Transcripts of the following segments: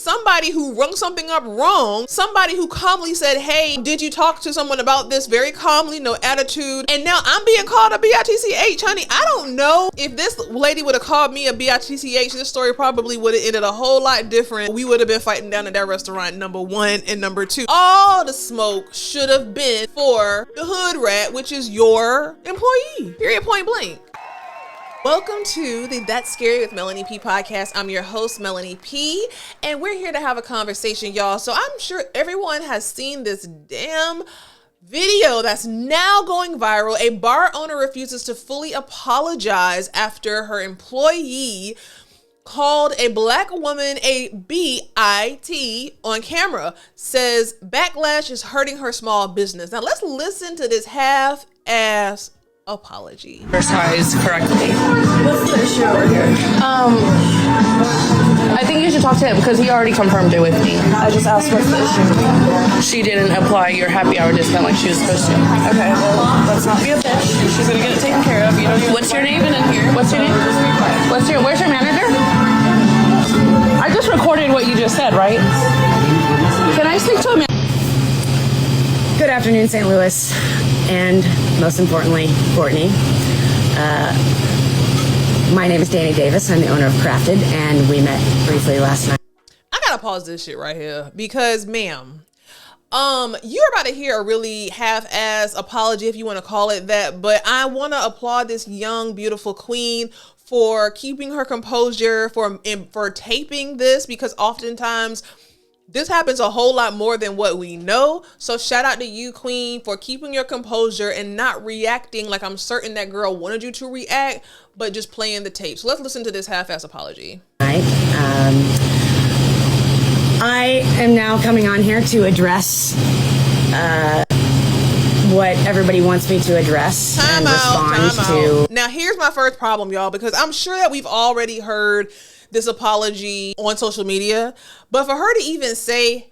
somebody who rung something up wrong, somebody who calmly said, hey, did you talk to someone about this? Very calmly, no attitude. And now I'm being called a bitch, honey. I don't know if this lady would have called me a bitch. This story probably would have ended a whole lot different. We would have been fighting down at that restaurant, number one. And number two, all the smoke should have been for the hood rat, which is your employee. Period, point blank. Welcome to the That's Scary with Melanie P podcast. I'm your host, Melanie P, and we're here to have a conversation, y'all. So I'm sure everyone has seen this damn video that's now going viral. A bar owner refuses to fully apologize after her employee called a black woman a B.I.T. on camera. Says Backlash is hurting her small business. Now let's listen to this half-ass apology. Exercise correctly. What's the issue over here? I think you should talk to him because he already confirmed it with me. I just asked what's the issue. She didn't apply your happy hour discount like she was supposed to. Okay, well, let's not be a bitch. She's gonna get it taken care of. You don't even. What's your name? In here. What's your name? Just be quiet. Where's your manager? I just recorded what you just said, right? Can I speak to him? Good afternoon, St. Louis, and most importantly, Courtney. My name is Danny Davis. I'm the owner of Crafted, and we met briefly last night. I gotta pause this shit right here because, ma'am, you're about to hear a really half-ass apology, if you want to call it that, but I want to applaud this young, beautiful queen for keeping her composure, for taping this, because oftentimes this happens a whole lot more than what we know. So shout out to you, queen, for keeping your composure and not reacting like I'm certain that girl wanted you to react, but just playing the tape. So let's listen to this half-ass apology. I am now coming on here to address what everybody wants me to address Time and out. respond to. Now, here's my first problem, y'all, because I'm sure that we've already heard this apology on social media, but for her to even say,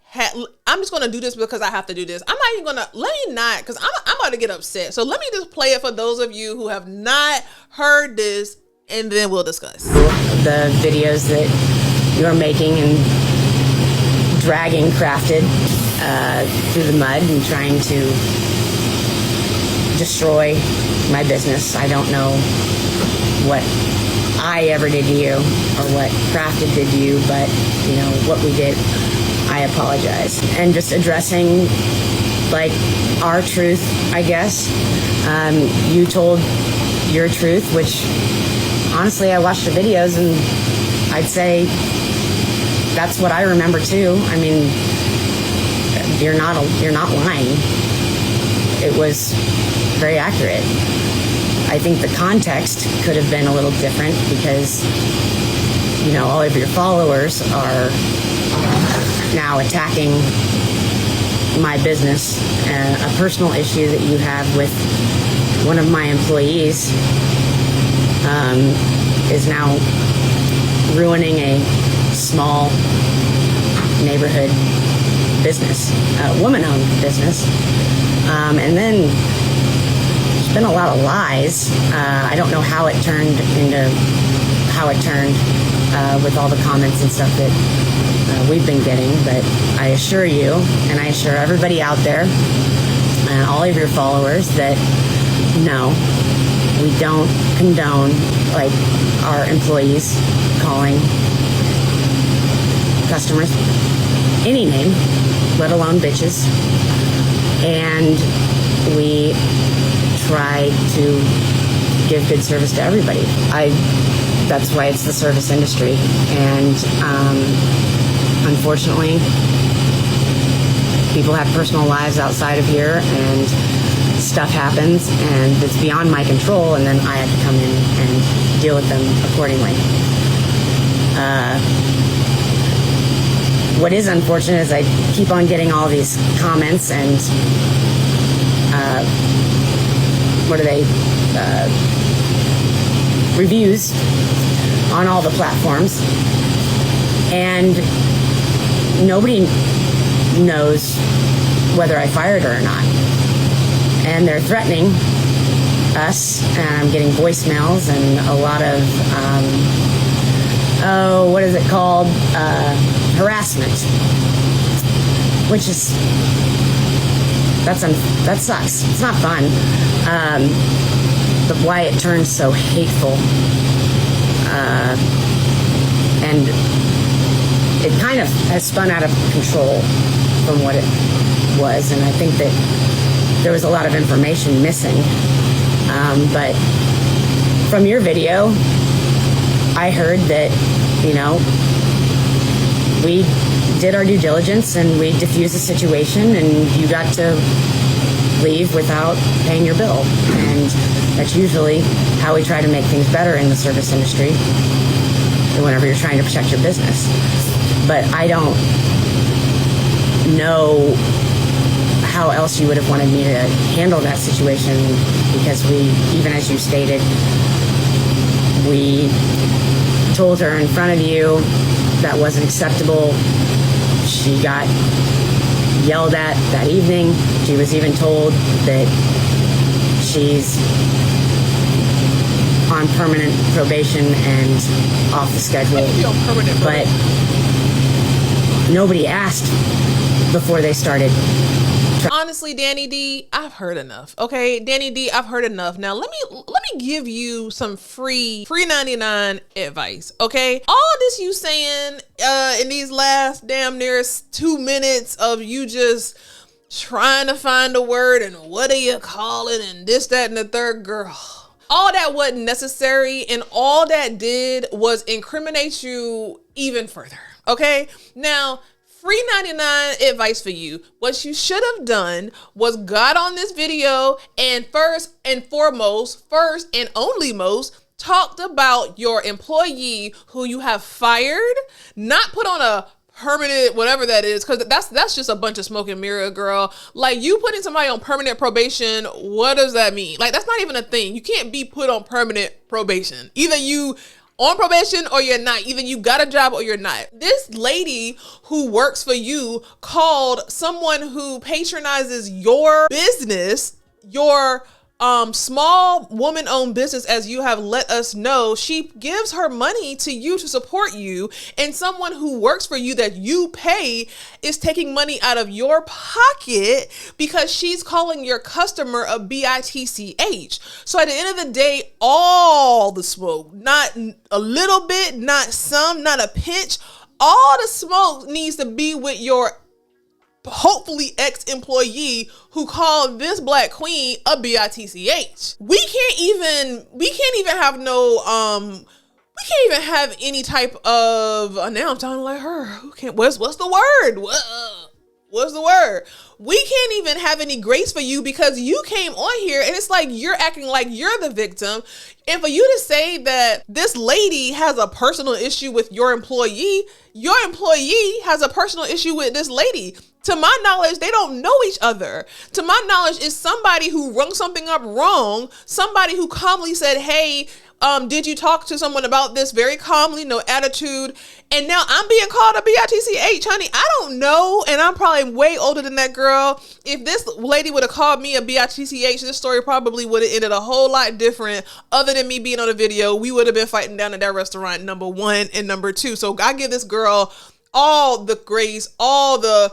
I'm just going to do this because I have to do this. I'm not even going to, let me not, because I'm about to get upset. So let me just play it for those of you who have not heard this, and then we'll discuss. The videos that you're making and dragging Crafted through the mud and trying to destroy my business. I don't know what I ever did to you or what Crafted did to you, but you know what we did, I apologize. And just addressing like our truth, I guess. You told your truth, which honestly I watched the videos and I'd say that's what I remember too. I mean, you're not lying. It was very accurate. I think the context could have been a little different because, you know, all of your followers are now attacking my business. A personal issue that you have with one of my employees is now ruining a small neighborhood business, a woman-owned business. And then there's been a lot of lies. I don't know how it turned with all the comments and stuff that we've been getting, but I assure you, and I assure everybody out there, and all of your followers, that no, we don't condone like our employees calling customers any name, let alone bitches. And we try to give good service to everybody. That's why it's the service industry. And unfortunately, people have personal lives outside of here, and stuff happens, and it's beyond my control, and then I have to come in and deal with them accordingly. What is unfortunate is I keep on getting all these comments and reviews on all the platforms, and nobody knows whether I fired her or not. And they're threatening us, and I'm getting voicemails and a lot of what is it called? harassment, which is, that sucks. It's not fun. But why it turns so hateful, and it kind of has spun out of control from what it was, and I think that there was a lot of information missing. But from your video, I heard that, you know, we did our due diligence and we diffused the situation, and you got to leave without paying your bill. And that's usually how we try to make things better in the service industry whenever you're trying to protect your business. But I don't know how else you would have wanted me to handle that situation, because we, even as you stated, we told her in front of you that wasn't acceptable. She got yelled at that evening. She was even told that she's on permanent probation and off the schedule. But nobody asked before they started. Honestly, Danny D, I've heard enough. Okay, Danny D, I've heard enough. Now let me give you some free 99 advice. Okay, all this you saying in these last damn near 2 minutes of you just trying to find a word and what do you call it and this, that, and the third, girl. All that wasn't necessary, and all that did was incriminate you even further. Okay, now. Free 99 advice for you. What you should have done was got on this video and first and only most talked about your employee who you have fired, not put on a permanent whatever that is, because that's just a bunch of smoke and mirror, girl. Like, you putting somebody on permanent probation, what does that mean? Like, that's not even a thing. You can't be put on permanent probation. Either you on probation or you're not. Either you got a job or you're not. This lady who works for you called someone who patronizes your business, your small woman-owned business, as you have let us know. She gives her money to you to support you, and someone who works for you that you pay is taking money out of your pocket because she's calling your customer a bitch. So at the end of the day, all the smoke, not a little bit, not some, not a pinch, all the smoke needs to be with your hopefully ex-employee who called this black queen a bitch. We can't even have any type of now I'm talking like her. Who can't what's the word? What's the word? We can't even have any grace for you because you came on here and it's like you're acting like you're the victim. And for you to say that this lady has a personal issue with your employee has a personal issue with this lady. To my knowledge, they don't know each other. To my knowledge, it's somebody who rung something up wrong, somebody who calmly said, hey, did you talk to someone about this very calmly, no attitude? And now I'm being called a bitch, honey. I don't know, and I'm probably way older than that girl. If this lady would have called me a bitch, this story probably would have ended a whole lot different. Other than me being on the video, we would have been fighting down at that restaurant, number one and number two. So I give this girl all the grace, all the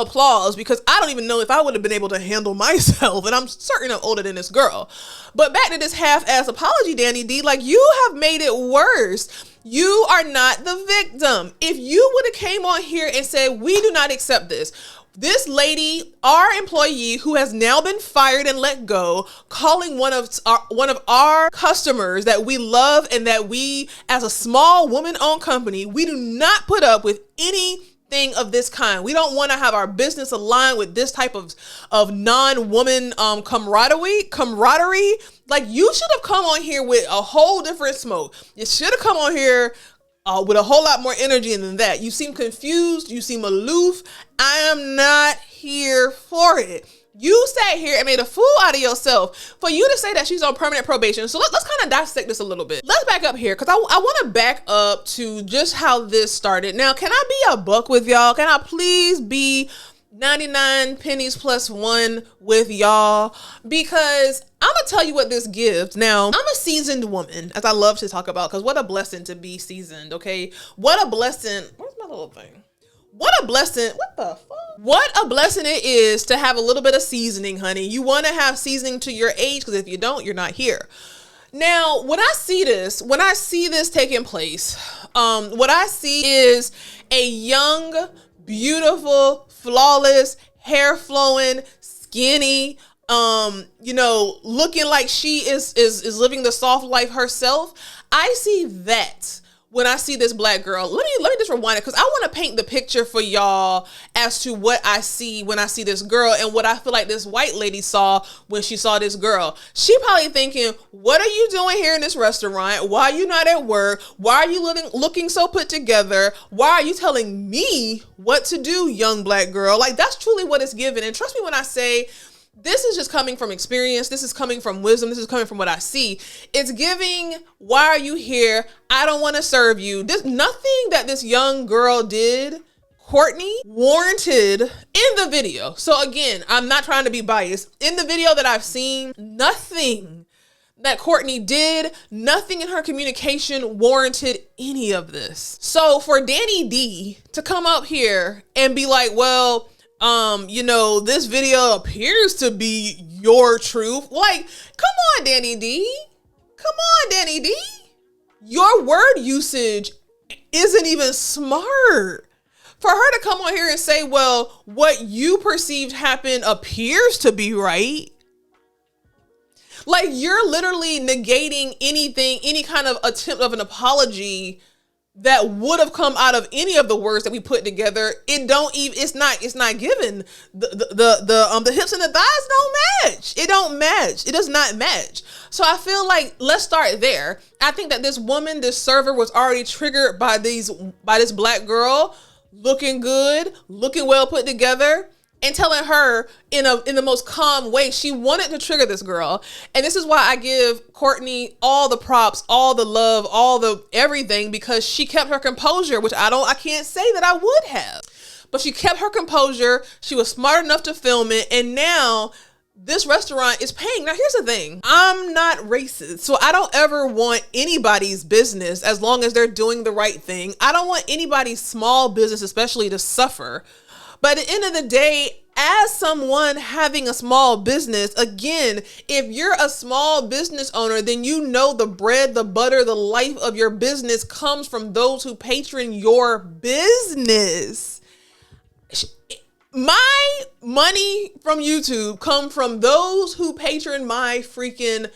applause, because I don't even know if I would have been able to handle myself, and I'm certain I'm older than this girl. But back to this half-ass apology, Danny D, like, you have made it worse. You are not the victim. If you would have came on here and said, we do not accept this lady, our employee who has now been fired and let go, calling one of our customers that we love and that we, as a small woman-owned company, we do not put up with anything of this kind. We don't want to have our business aligned with this type of non-woman camaraderie. Like, you should have come on here with a whole different smoke. You should have come on here with a whole lot more energy than that. You seem confused. You seem aloof. I am not here for it. You sat here and made a fool out of yourself for you to say that she's on permanent probation. So let's kind of dissect this a little bit. Let's back up here, because I want to back up to just how this started. Now, can I be a buck with y'all? Can I please be 99 pennies plus one with y'all? Because I'm gonna tell you what this gives. Now, I'm a seasoned woman, as I love to talk about, because what a blessing to be seasoned, okay? What a blessing. Where's my little thing? What a blessing. What the fuck? What a blessing it is to have a little bit of seasoning, honey. You want to have seasoning to your age, because if you don't, you're not here. Now, when I see this taking place, what I see is a young, beautiful, flawless, hair flowing, skinny, looking like she is living the soft life herself. I see that when I see this black girl. Let me just rewind it, because I want to paint the picture for y'all as to what I see when I see this girl and what I feel like this white lady saw when she saw this girl. She probably thinking, what are you doing here in this restaurant? Why are you not at work? Why are you looking so put together? Why are you telling me what to do, young black girl? Like, that's truly what it's given. And trust me when I say, this is just coming from experience. This is coming from wisdom. This is coming from what I see. It's giving, why are you here? I don't want to serve you. There's nothing that this young girl did, Courtney, warranted in the video. So again, I'm not trying to be biased. In the video that I've seen, nothing that Courtney did, nothing in her communication warranted any of this. So for Danny D to come up here and be like, well, this video appears to be your truth. Like, come on, Danny D. Come on, Danny D. Your word usage isn't even smart. For her to come on here and say, well, what you perceived happened appears to be right. Like, you're literally negating anything, any kind of attempt of an apology that would have come out of any of the words that we put together. It's not given. The hips and the thighs don't match. It don't match. It does not match. So I feel like, let's start there. I think that this woman, this server, was already triggered by this black girl looking good, looking well put together, and telling her in the most calm way. She wanted to trigger this girl. And this is why I give Courtney all the props, all the love, all the everything, because she kept her composure, which I can't say that I would have. But she kept her composure. She was smart enough to film it. And now this restaurant is paying. Now, here's the thing. I'm not racist, so I don't ever want anybody's business, as long as they're doing the right thing. I don't want anybody's small business, especially, to suffer. But at the end of the day, as someone having a small business, again, if you're a small business owner, then you know the bread, the butter, the life of your business comes from those who patron your business. My money from YouTube come from those who patron my freaking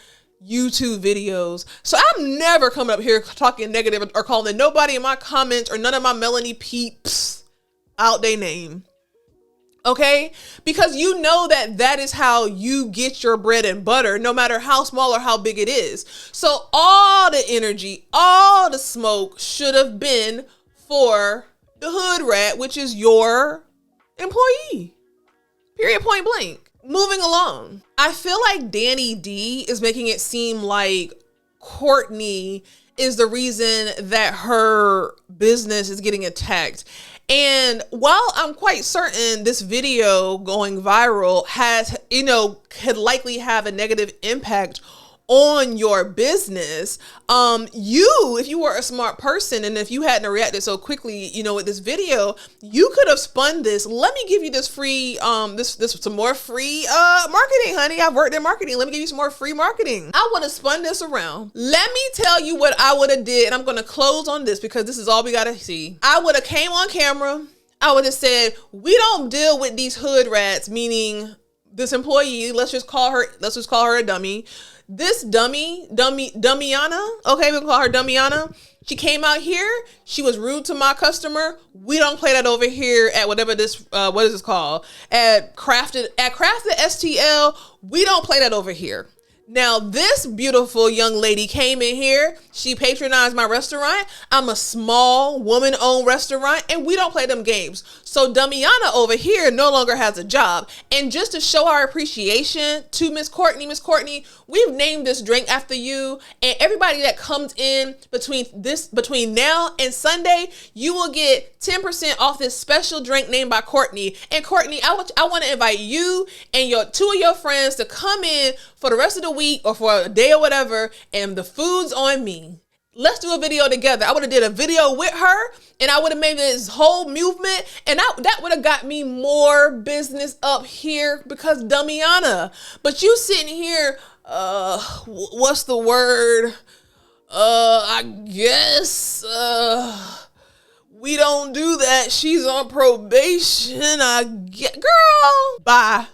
YouTube videos. So I'm never coming up here talking negative or calling nobody in my comments or none of my Melanie peeps out their name. Okay? Because you know that is how you get your bread and butter, no matter how small or how big it is. So all the energy, all the smoke should have been for the hood rat, which is your employee. Period, point blank. Moving along. I feel like Danny D is making it seem like Courtney is the reason that her business is getting attacked. And while I'm quite certain this video going viral could likely have a negative impact on your business, if you were a smart person and if you hadn't reacted so quickly, with this video, you could have spun this. Let me give you this free, some more free marketing, honey. I've worked in marketing. Let me give you some more free marketing. I would have spun this around. Let me tell you what I would have did, and I'm going to close on this because this is all we got to see. I would have came on camera. I would have said, we don't deal with these hood rats, meaning this employee. Let's just call her a dummy. This Dummyana, okay, we can call her Dummyana. She came out here. She was rude to my customer. We don't play that over here at whatever this, what is this called? At Crafted STL, we don't play that over here. Now, this beautiful young lady came in here. She patronized my restaurant. I'm a small woman-owned restaurant, and we don't play them games. So Dummyana over here no longer has a job. And just to show our appreciation to Miss Courtney, we've named this drink after you. And everybody that comes in between now and Sunday, you will get 10% off this special drink named by Courtney. And Courtney, I want to invite you and two of your friends to come in for the rest of the week or for a day or whatever, and the food's on me. Let's do a video together. I would have did a video with her, and I would have made this whole movement, and that would have got me more business up here because Dummiana. But you sitting here, what's the word? I guess, we don't do that. She's on probation. I get, girl, bye.